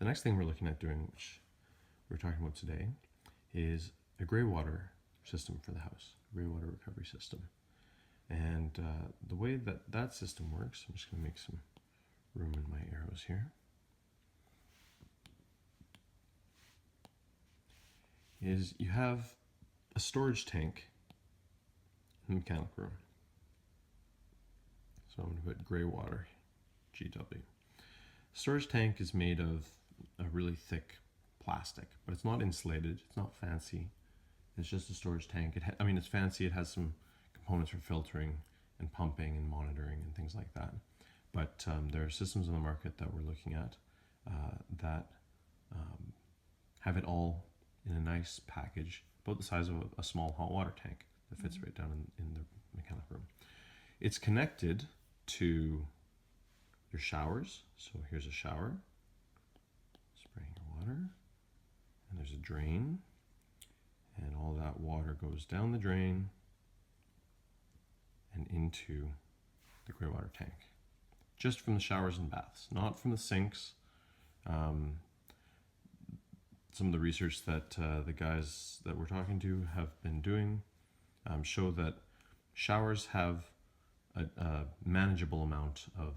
the next thing we're looking at doing, which we're talking about today, is a gray water system for the house, gray water recovery system. And the way that that system works, I'm just going to make some room in my arrows here, is you have a storage tank in the mechanical room. So I'm going to put gray water, GW. Storage tank is made of a really thick plastic, but it's not insulated, it's not fancy. It's just a storage tank. I mean, it's fancy, it has some components for filtering and pumping and monitoring and things like that. But there are systems on the market that we're looking at that have it all in a nice package, about the size of a small hot water tank that fits right down in the mechanical room. It's connected to your showers. So here's a shower, spraying your water, and there's a drain, and all that water goes down the drain and into the gray water tank. Just from the showers and baths, not from the sinks. Some of the research that the guys that we're talking to have been doing show that showers have a manageable amount of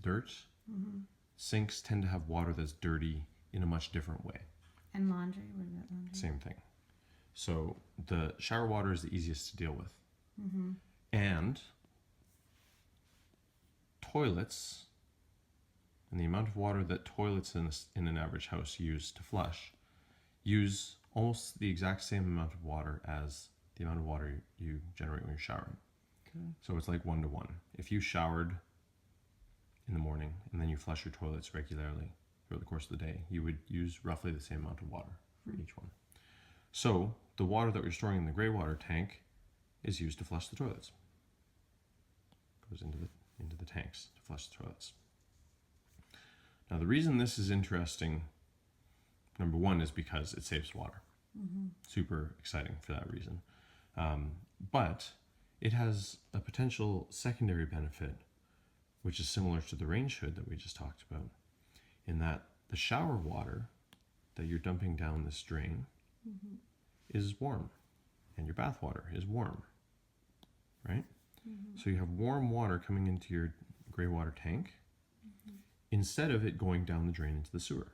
dirt. Mm-hmm. Sinks tend to have water that's dirty in a much different way. And laundry? What about laundry? Same thing. So the shower water is the easiest to deal with. Mm-hmm. And toilets, and the amount of water that toilets in an average house use to flush, use almost the exact same amount of water as the amount of water you generate when you're showering. Okay. So it's like 1 to 1. If you showered in the morning and then you flush your toilets regularly throughout the course of the day, you would use roughly the same amount of water for each one. So the water that we're storing in the gray water tank is used to flush the toilets. Goes into the tanks to flush the toilets. Now the reason this is interesting, number one, is because it saves water. Mm-hmm. Super exciting for that reason. But it has a potential secondary benefit, which is similar to the range hood that we just talked about, in that the shower water that you're dumping down this drain Mm-hmm. is warm, and your bath water is warm, right? Mm-hmm. So you have warm water coming into your gray water tank instead of it going down the drain into the sewer.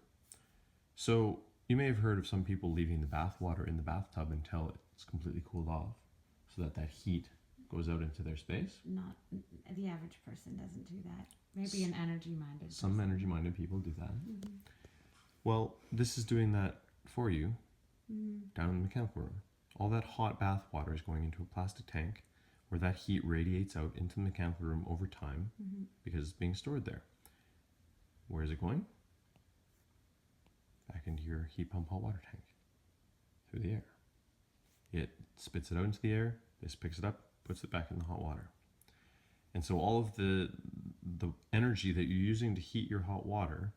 So you may have heard of some people leaving the bath water in the bathtub until it's completely cooled off, so that heat goes out into their space. Not the average person doesn't do that. Maybe an energy-minded. Some energy-minded people do that. Mm-hmm. Well, this is doing that for you Mm-hmm. down in the mechanical room. All that hot bath water is going into a plastic tank where that heat radiates out into the mechanical room over time Mm-hmm. because it's being stored there. Where is it going? Back into your heat pump hot water tank through the air. It spits it out into the air, this picks it up, puts it back in the hot water. And so all of the energy that you're using to heat your hot water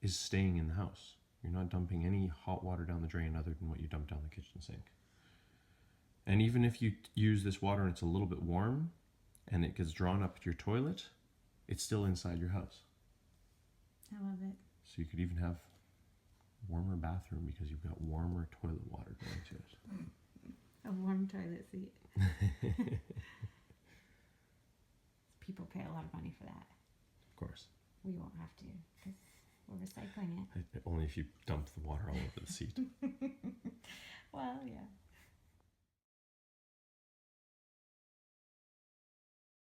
is staying in the house. You're not dumping any hot water down the drain other than what you dump down the kitchen sink. And even if you use this water and it's a little bit warm and it gets drawn up to your toilet, it's still inside your house. I love it. So you could even have a warmer bathroom because you've got warmer toilet water going to it. A warm toilet seat. People pay a lot of money for that. Of course. We won't have to because we're recycling it. Only if you dump the water all over the seat. Well, yeah.